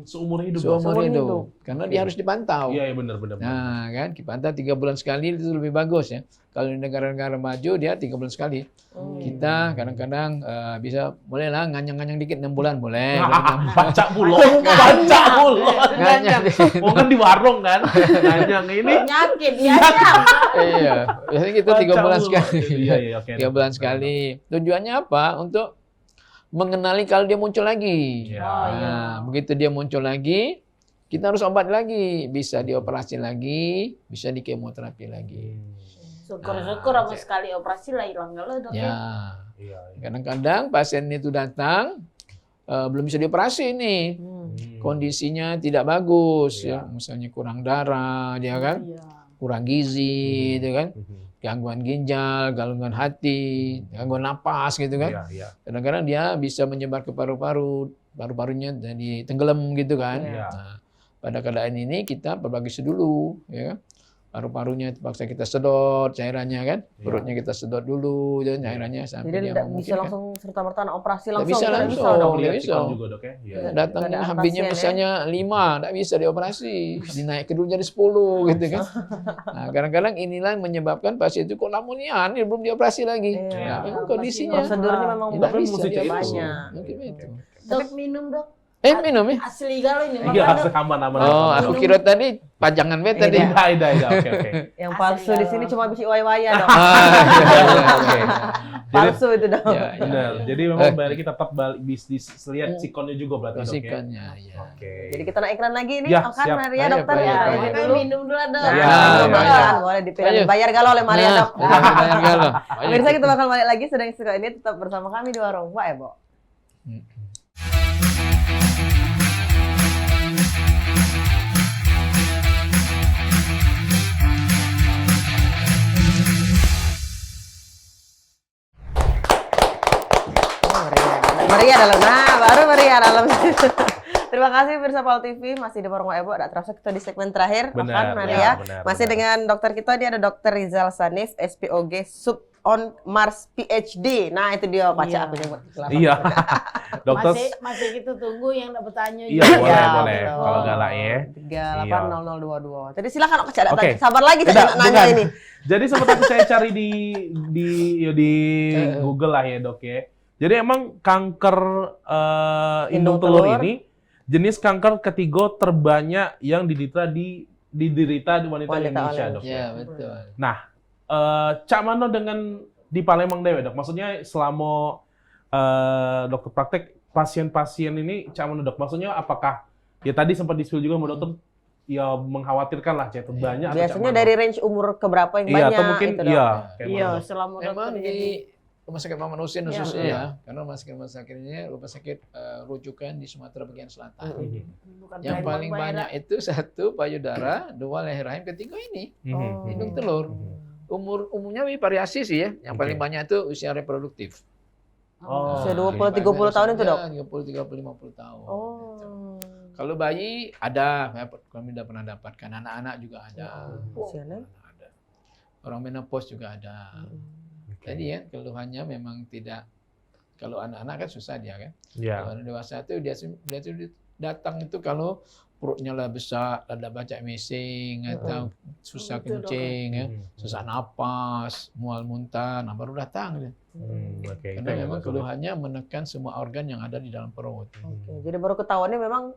Seumur hidup, Dok? Seumur hidup. hidup. Karena dia harus dipantau. Iya, benar. Nah, kan dipantau 3 bulan sekali itu lebih bagus ya. Kalau di negara-negara maju dia 3 bulan sekali. Kita kadang-kadang bisa bolehlah nganyang-nganyang dikit 6 bulan boleh. Baca bulog. Nganyang. Oh, kan di warung kan? Nganyang ini. penyakit ya. Iya, biasanya kita 3 Baca bulan bulog. sekali. Iya, oke. 3 bulan sekali. Tujuannya apa? Untuk mengenali kalau dia muncul lagi. Iya. Nah, begitu dia muncul lagi, kita harus obat lagi. Bisa dioperasi lagi, bisa di kemoterapi lagi. Syukur-syukur sama sekali operasi lah hilang kalau Dok. Ya, Iya. kadang-kadang pasien itu datang belum bisa dioperasi nih. Kondisinya tidak bagus ya, misalnya kurang darah, dia kan, Iya. kurang gizi, gitu kan, gangguan ginjal, gangguan hati, gangguan napas gitu kan. Iya. Kadang-kadang dia bisa menyebar ke paru-paru, paru-parunya jadi tenggelam gitu kan. Iya. Nah, pada keadaan ini kita perbagasi dulu, ya kan. Paru-parunya terpaksa kita sedot cairannya kan, perutnya kita sedot dulu, dan cairannya sampai Jadi dia tidak bisa memungkinkan. langsung serta-merta operasi Nggak langsung. bisa Tidak langsung. dong. Nggak Lihat bisa. sikon juga, Dok, ya? Iya. Datang Keadaan habisnya pasien, ya. misalnya 5, nggak bisa dioperasi, dinaik ke dulu jadi 10 gitu kan. Nah, kadang-kadang inilah yang menyebabkan pasien itu kok lamonian, dia belum dioperasi lagi. Iya. Nah, memang kondisinya Prosedurnya memang tidak Tapi bisa mesti dioperasi. banyak. Mungkin itu. Dok minum Dok. Minum ya? Asli kalau ini Iya, makan Dok. aman. Oh, aku kira tadi pajangan beta tadi. Iya. Oke. Yang Asli palsu di kalau- sini cuma bisi waya-waya dong. Oke. Palsu itu dong. Ya, ya. Benar. Jadi memang balik kita tetap balik bisnis lihat sikonnya juga berarti, Dok, ya? Bisikannya, ya. Oke. Jadi kita naik iklan lagi nih, Ya, Okan, siap. Maria, Ayo, dokter Pak, ya. ayo, Ini Pak. Kita dulu. minum dulu Dok. Nah, Ya, minum ya, dulu ya. kan, boleh dipilih. Ayo. Bayar galau oleh Maria, Nah, dok. bayar galau. Ayo. Pemirsa, kita bakal balik lagi sedang suka ini tetap bersama kami di Warung Pak Ebo. Maria dalam, nah baru Maria dalam. Terima kasih pemirsa Pal TV, masih di Warung Ebo. Ada terasa kita di segmen terakhir, Benar, Okan, Maria. benar, Masih benar. dengan dokter kita, dia ada Dokter Rizal Sanif, SPOG Sub on Mars PhD. Nah itu dia baca Iya. aku buat kelapa. Iya. Dokter. Masih kita tunggu yang dapat tanya Iya, juga. boleh, Ya, boleh. betul. Kalau galak ya. 380022. Jadi silakan Oke, ada Oke. sabar lagi saya Tidak, nak nanya bukan. ini. Jadi sempat aku saya cari di Google lah ya, Dok ya. Jadi emang kanker indung telur telur. ini jenis kanker ketiga terbanyak yang diderita di wanita Indonesia, oleh Dok. Ya, betul. Cak mano dengan di Palembang dewe, Dok? Maksudnya selama dokter praktek pasien-pasien ini cak mano, Dok? Maksudnya apakah ya tadi sempat di-spill juga sama dokter ya mengkhawatirkan lah cak banyak atau cak Biasanya mano? dari range umur ke berapa yang iya banyak atau mungkin itu, Dok. iya kayak Iya, mana, Dok? selama Memang dokter jadi di Rumah Sakit Muhammad Husin khususnya Iya. ya, karena rumah sakit ini rumah sakit rujukan di Sumatera bagian selatan. bukan Yang Palembang paling Barat. banyak itu 1 payudara, 2 leher rahim, ketiga ini Mhm. hidung telur. Umumnya variasi sih ya. Yang paling Oke. banyak itu usia reproduktif. Oh. Usia 20-30 tahun itu, Dok? 20, 30, 50 tahun. Oh. Kalau bayi ada, kami sudah pernah dapatkan. Anak-anak juga ada. Usianya? Ada. Orang menopause juga ada. Tadi ya, keluhannya memang tidak, kalau anak-anak kan susah dia kan. Iya. Kalau anak dewasa itu dia tuh datang itu kalau perutnya lah besar, ada baca missing atau susah Betul, kencing, ya, Mhm. susah napas, mual muntah, nah baru datang dia. Oke. Karena memang keluhannya menekan semua organ yang ada di dalam perut. Oke, jadi baru ketahuannya memang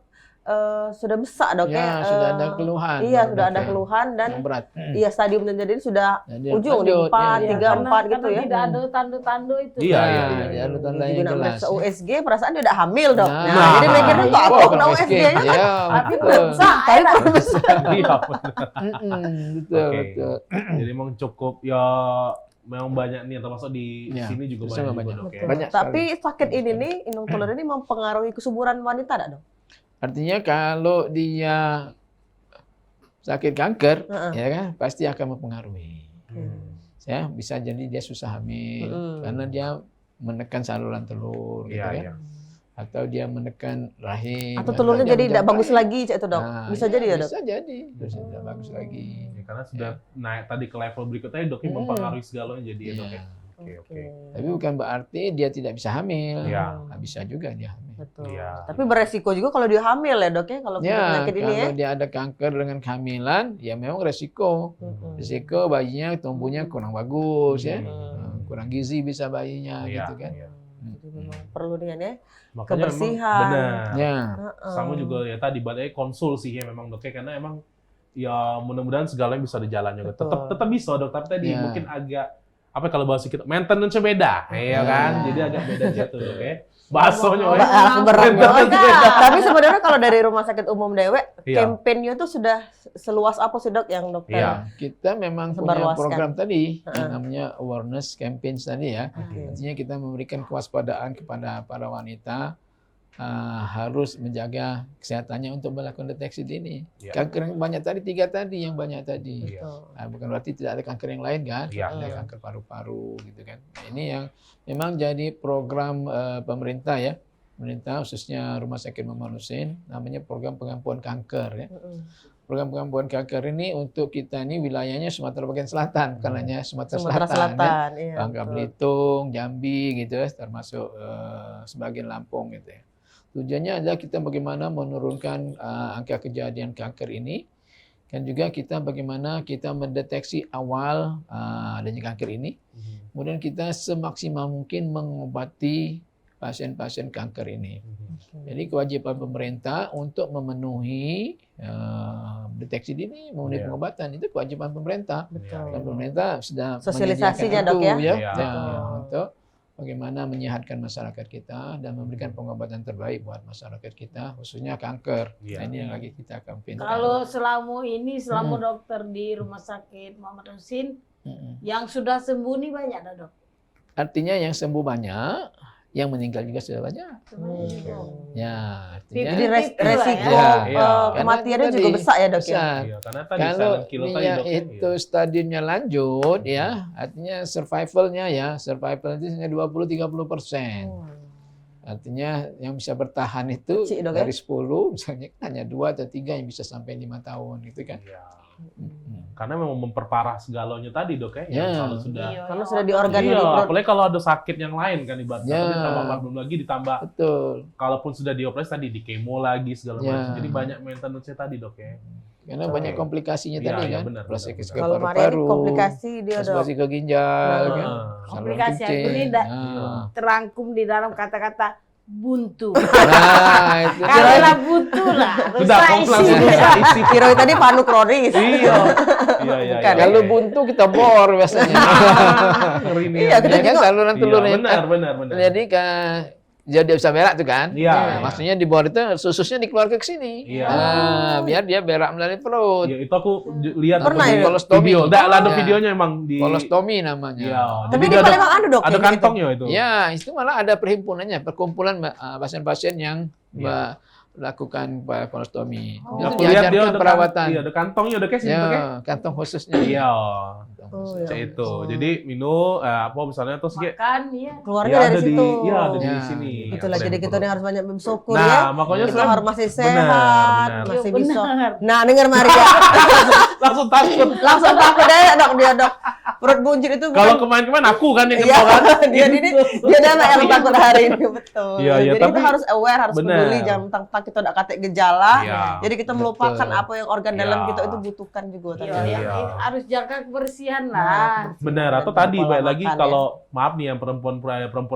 sudah besar dok Ya, sudah ada keluhan. Iya, baru sudah ada datang. keluhan dan Yang berat. iya stadium jadi sudah Jadi ujung di lanjut, 4, ya. 3, 4 gitu ya. Tidak ada tanda-tanda itu. Iya, Nah, iya. dia ada tanda Dia yang juga nak jelas. meriksa USG, perasaan dia udah hamil dok. Nah, Nah, jadi mikirnya kok aku kena kalau USG-nya kan. ya, Tapi betul. belum besar. Tapi belum besar. Iya, benar. Betul, Oke. betul. Jadi emang cukup ya memang banyak nih termasuk di Ya, sini juga sama banyak, banyak. dok ya. Betul. Banyak Tapi sakit ini nih, indung tular ini mempengaruhi kesuburan wanita enggak dok? Artinya kalau dia sakit kanker, Heeh. ya kan, pasti akan mempengaruhi. Hmm. Ya, bisa jadi dia susah hamil karena dia menekan saluran telur, gitu Iya, kan. iya. Atau dia menekan rahim. Atau telurnya dia jadi tidak menjampai. bagus lagi cak itu dok? Nah, Bisa jadi ya dok? Bisa jadi, terus tidak bagus lagi. Ya, karena sudah naik tadi ke level berikutnya doknya mempengaruhi segalanya jadi ya dok ya. Iya. Oke. Tapi bukan berarti dia tidak bisa hamil. Iya. Nah, bisa juga dia hamil. Betul. Iya. Tapi beresiko juga kalau dia hamil ya dok ya kalau punya Ya, penyakit ini ya. kalau dia ada kanker dengan kehamilan, ya memang resiko. Mm-mm. Risiko bayinya tumbuhnya kurang bagus ya. Hmm. Kurang gizi bisa bayinya Iya, gitu kan. iya. Jadi memang perlu nih ya. Makanya memang Kebersihan. benar. Ya. Sama juga ya tadi badai konsul sih ya memang doknya karena emang ya mudah-mudahan segalanya bisa berjalan juga. Betul. Tetap bisa dok, tapi tadi Ya. mungkin agak apa kalau bahasa kita maintenance-nya beda, ya kan? Jadi agak beda gitu dok ya. Bahasanya Ba- ya. Berat Betul. banget. Tapi sebenarnya kalau dari rumah sakit umum Dewek, Iya. kampanye tuh sudah seluas apa sih dok yang dokter? Iya. Kita memang punya Sebarluaskan. program tadi Heeh. yang namanya awareness campaign tadi ya. Oke. Artinya kita memberikan kewaspadaan kepada para wanita harus menjaga kesehatannya untuk melakukan deteksi dini. Iya. Kanker yang banyak tadi, 3 tadi yang banyak tadi. Iya. Betul. Nah, bukan berarti tidak ada kanker yang lain kan? Iya. Ada Iya. kanker paru-paru gitu kan. Nah, ini yang memang jadi program pemerintah ya. Pemerintah khususnya Rumah Sakit Muhammad Husin namanya program pengampuan kanker ya. Mm-mm. Program pengampuan kanker ini untuk kita ini wilayahnya Sumatera bagian selatan, bukan hanya Sumatera Sumatera Selatan, ya. Selatan, iya. Bangka betul. Belitung, Jambi gitu ya, termasuk sebagian Lampung gitu ya. Tujuannya adalah kita bagaimana menurunkan angka kejadian kanker ini, dan juga kita bagaimana kita mendeteksi awal adanya kanker ini, kemudian kita semaksimal mungkin mengobati pasien-pasien kanker ini. Jadi kewajiban pemerintah untuk memenuhi deteksi dini, memenuhi Iya. pengobatan itu kewajiban pemerintah. Betul. Dan pemerintah sudah Sosialisasinya, menyediakan Dok, ya? itu, Iya. Ya, untuk bagaimana menyehatkan masyarakat kita dan memberikan pengobatan terbaik buat masyarakat kita, khususnya kanker. Iya. Nah, ini yang lagi kita kampanyekan. Kalau selama dokter di Rumah Sakit Muhammad Husin, Mm-mm. yang sudah sembuh nih banyak dah dok. Artinya yang sembuh banyak, yang meninggal juga sudah banyak. Ya, artinya Jadi resiko Ya, iya. kematiannya Karena juga tadi besar ya dok ya? besar. Iya, karena tadi Kalau silent killer tadi dia dok ya. itu stadiumnya lanjut ya, artinya survivalnya ya, survival itu hanya 20-30%. Artinya yang bisa bertahan itu Kecil, Dok, ya? dari 10 misalnya hanya 2 atau 3 yang bisa sampai 5 tahun gitu kan. Iya. Mm. Karena memang memperparah segalanya tadi dok ya. Yang Ya. kalau sudah Karena sudah di organ iya, di perut. apalagi kalau ada sakit yang lain kan ibaratnya. Ya. Tapi tambah belum lagi ditambah Betul. kalaupun sudah dioperasi tadi di kemo lagi segala Ya. macam. Jadi banyak maintenance-nya tadi dok ya. Karena Oke. banyak komplikasinya Iya, tadi iya, kan. benar, Proses benar, ke Kalau Maria ini paru-paru, komplikasi dia dok. transfusi ke ginjal Nah. kan. Ah. Komplikasi saluran aku ini kencing. Nah. terangkum di dalam kata-kata buntu. Nah, itu Kalau buntu lah, Sudah rusak komplain isi. sudah isi. Tiroid tadi panu kronis. Iya. Iya iya. Bukan. iya. kalau buntu kita bor biasanya. Ngeri nih. Iya, kita Ya kan juga- saluran Iya, telurnya. benar benar benar. Jadi dia bisa berak tuh kan. Iya, Nah, iya. maksudnya di bor itu sususnya dikeluarkan ke sini. Iya. Nah, biar dia berak melalui perut. Iya, itu aku lihat Pernah di ya? Kolostomi. video. Ada Ya. videonya emang di Kolostomi namanya. Iya. Tapi Jadi di ada Palembang ada dok ada kayak gitu? kantongnya itu. Ya, itu malah ada perhimpunannya, perkumpulan pasien-pasien yang Iya. melakukan kolostomi. Oh. Itu Aku lihat dia diajarkan ada perawatan. Iya, ada kantongnya, ada kayak sih, Ya, pakai. kantong khususnya. Iya. Kantong Oh, khusus. ya. Itu. Oh. Jadi minum apa misalnya terus kayak Makan ya. Keluarnya ya, dari ada di situ. iya ada di Ya. sini. Itulah Apa jadi yang kita perlu. nih harus banyak bersyukur Nah, ya. makanya Kita saya harus masih benar, sehat, benar. masih Iya, bisa. benar. Nah, dengar Maria. langsung takut. Langsung takut deh dok dia dok. perut buncit itu Kalau bukan. kemarin-kemarin aku kan yang Iya, kenal kan. dia anak yang takut hari ini, betul. Iya, iya, Jadi kita tapi- harus aware, harus Benar. peduli, jangan mentang-mentang kita udah kate gejala. Iya. Jadi kita melupakan Betul. apa yang organ dalam Iya. kita itu butuhkan juga. Iya, ternyata. Iya. yang harus jaga kebersihan Nah, lah. Benar, atau Dan tadi pola baik lagi makan, kalau maaf nih yang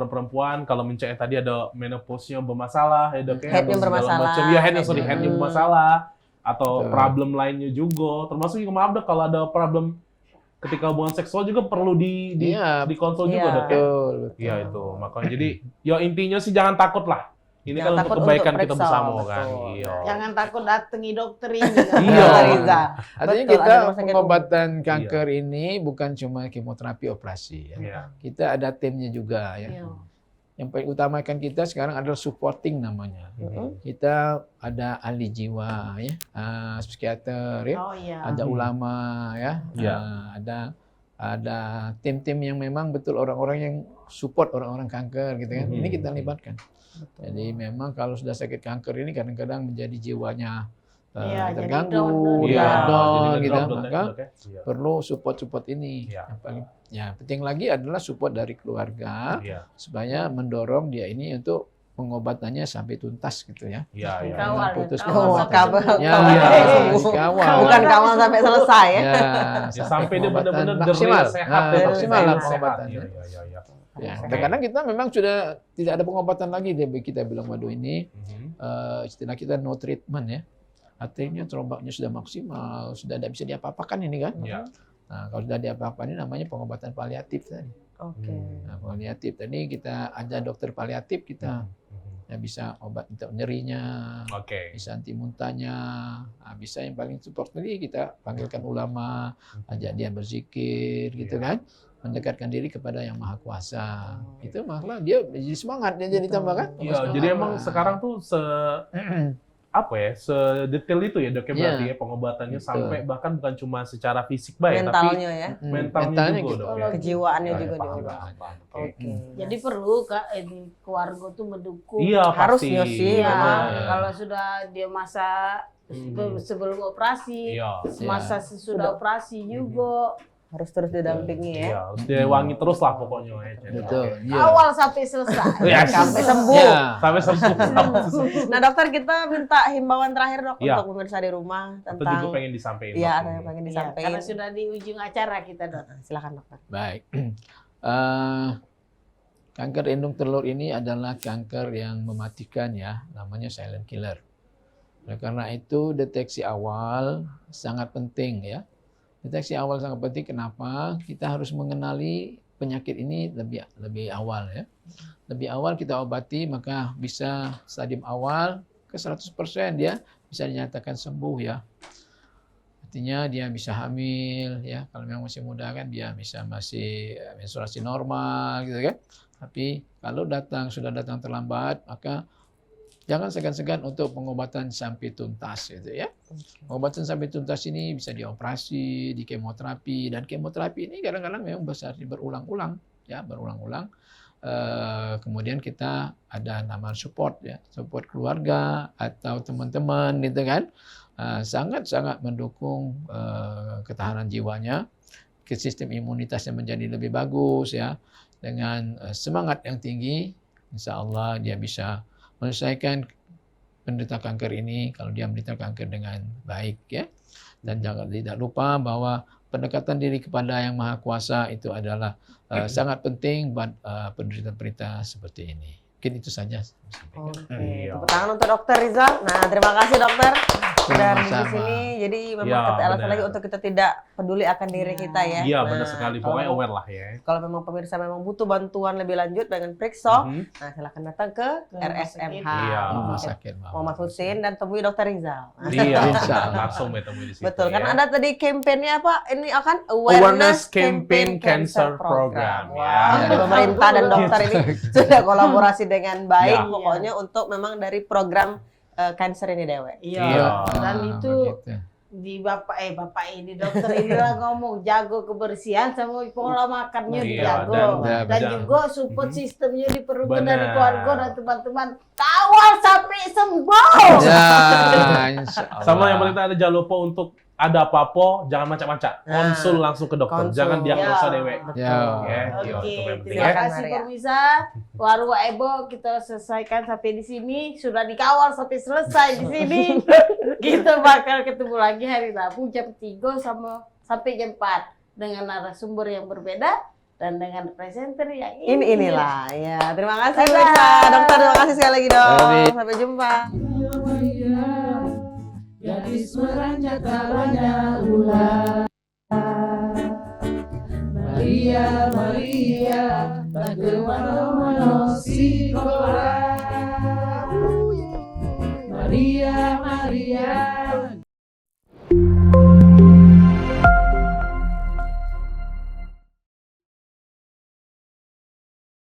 perempuan kalau mencari tadi ada menopause-nya bermasalah, ya Dok ya, Head-nya atau segala bermasalah. macam. Ya, headnya Head-nya. bermasalah atau Betul. problem lainnya juga. Termasuk juga maaf Dok kalau ada problem ketika hubungan seksual juga perlu Iya. dikonsul Iya. juga Dok ya. Betul, betul. Iya itu. Makanya jadi ya intinya sih jangan takut lah. Ini Jangan kan takut untuk kebaikan untuk kita periksa, bersama betul. kan. Iya. Jangan takut datangi dokter ini. Iya. Dokter Riza. Artinya Betul, kita ada rumah sakit pengobatan kanker ini bukan cuma kemoterapi operasi ya. Iya. Kita ada timnya juga ya. Iya. Yang paling utamakan kita sekarang adalah supporting namanya. Mm-mm. Kita ada ahli jiwa ya, psikiater ya, Oh iya. ada ulama ya, Iya. ada tim-tim yang memang betul orang-orang yang support orang-orang kanker gitu kan. Ini kita libatkan. Jadi memang kalau sudah sakit kanker ini kadang-kadang menjadi jiwanya Iya, jadi terganggu, down, Iya. down Jadi gitu, ngedrop, Dok, maka Dok, ya. Iya. perlu support ini. Iya. Yang paling penting lagi adalah support dari keluarga Iya. supaya mendorong dia ini untuk pengobatannya sampai tuntas gitu ya. Iya, iya. Kawal, Putus kawal Oh, sampai kabel. sembuh. Ya, Kawal. kawal. Bukan kawal sampai selesai ya. Ya, sampai dia pengobatan benar-benar maksimal. sehat, Nah, ya, maksimal lah sehat. pengobatannya. Iya, iya, iya, iya. Ya, Oke. kadang-kadang kita memang sudah tidak ada pengobatan lagi dia kita bilang waduh ini Mhm. istilah kita no treatment ya. Artinya trombaknya sudah maksimal, sudah tidak bisa diapa-apakan ini kan. Iya. Nah, kalau sudah diapa-apakan ini namanya pengobatan paliatif tadi. Oke. Nah, paliatif tadi kita ada dokter paliatif kita Mhm. yang bisa obat untuk nyerinya, Oke. bisa anti muntahnya, nah, bisa yang paling support tadi kita panggilkan ulama, ajak dia berzikir gitu Iya. kan, mendekatkan diri kepada yang maha kuasa. Itu malah dia jadi semangat dia jadi tambah kan. Iya, jadi emang sekarang tuh apa ya, sedetail itu ya Dok ya, Iya. berarti ya pengobatannya Betul. sampai bahkan bukan cuma secara fisik baik, tapi Mentalnya ya. mentalnya juga gitu. Dok ya. Kejiwaannya Iya, juga paham, diubah. paham, paham. Oke. Oke. Jadi perlu Kak ini keluarga tuh mendukung. Iya, Harusnya pasti. sih, Iya, memang. kalau sudah dia masa sebelum operasi, Iya. masa sesudah operasi juga. Harus terus didampingi Iya, ya. harus diwangi terus lah pokoknya ya. Jadi, Betul. oke. Iya. Awal sampai selesai. Iya, Sampai sembuh. Ya. Sampai sembuh. Nah dokter, kita minta himbauan terakhir dok Iya. untuk pemirsa di rumah Atau tentang juga pengen disampaikan. iya Dok, ada yang ini. pengen Iya, disampaikan. karena sudah di ujung acara kita dok. Silakan dokter. Baik. Kanker indung telur ini adalah kanker yang mematikan ya, namanya silent killer. Oleh karena itu deteksi awal sangat penting ya. Deteksi awal sangat penting kenapa? Kita harus mengenali penyakit ini lebih awal ya. Lebih awal kita obati maka bisa stadium awal ke 100% dia bisa dinyatakan sembuh ya. Artinya dia bisa hamil ya. Kalau memang masih muda kan dia bisa masih menstruasi normal gitu kan. Tapi kalau sudah datang terlambat maka jangan segan-segan untuk pengobatan sampai tuntas gitu ya. Pengobatan sampai tuntas ini bisa dioperasi, di kemoterapi, dan kemoterapi ini kadang-kadang memang berulang-ulang ya, berulang-ulang. Kemudian kita ada nama support ya, support keluarga atau teman-teman gitu kan. Sangat-sangat mendukung ketahanan jiwanya, ke sistem imunitasnya menjadi lebih bagus ya. Dengan semangat yang tinggi, insya Allah dia bisa menyelesaikan penderita kanker ini kalau dia menderita kanker dengan baik ya. Dan jangan tidak lupa bahwa pendekatan diri kepada Yang Maha Kuasa itu adalah sangat penting buat penderita-penderita seperti ini. Mungkin itu saja. Oke. Iya. Tepuk tangan untuk dokter Rizal. Nah terima kasih dokter. Dan di Sama-sama. sini jadi memang Iya, kita alasan benar. lagi untuk kita tidak peduli akan diri kita ya. Iya, Nah, benar sekali. kalau Pokoknya memang- aware lah ya. Kalau memang pemirsa memang butuh bantuan lebih lanjut dengan periksa, Mhm. nah silakan datang ke Rumah RSMH. sakit. Iya. Rumah sakit Muhammad Husin dan temui dokter Rizal. Iya, Insya Allah. langsung bertemu di situ. Betul, ya. kan ada tadi kampanye apa? Ini akan Awareness Campaign Cancer Program. Wow. Ya. Jadi pemerintah dan dokter ini sudah kolaborasi dengan baik Ya. pokoknya untuk memang dari program cancer ini dewe. Iya. Iya. Dan itu begitu. di bapak ini dokter ini lah ngomong jago kebersihan sama pola makannya Iya, dijago dan- dan dan- juga support Mhm. sistemnya diperlukan Benar. dari keluarga dan teman-teman kawal sampai sembuh. Ya, insya Allah. Sama yang paling ada jangan lupa untuk ada apa-apa jangan macam-macam. Nah, Konsul langsung ke dokter, konsul. jangan diagnosa Ya. dewe. Ya. Ya, Oke, itu yang penting terima ya. kasih Maria. pemirsa. Warung Ebo kita selesaikan sampai di sini. Sudah dikawal sampai selesai di sini. Kita bakal ketemu lagi hari Rabu jam 3 sampai jam 4 dengan narasumber yang berbeda dan dengan presenter yang Inilah ya. Terima kasih Dadah. pemirsa. Dokter terima kasih sekali lagi dok. Selamat. Sampai jumpa. Gadis beranjak tak banyak ulah. Maria, Maria, tak kemana-mana sekolah. Maria, Maria,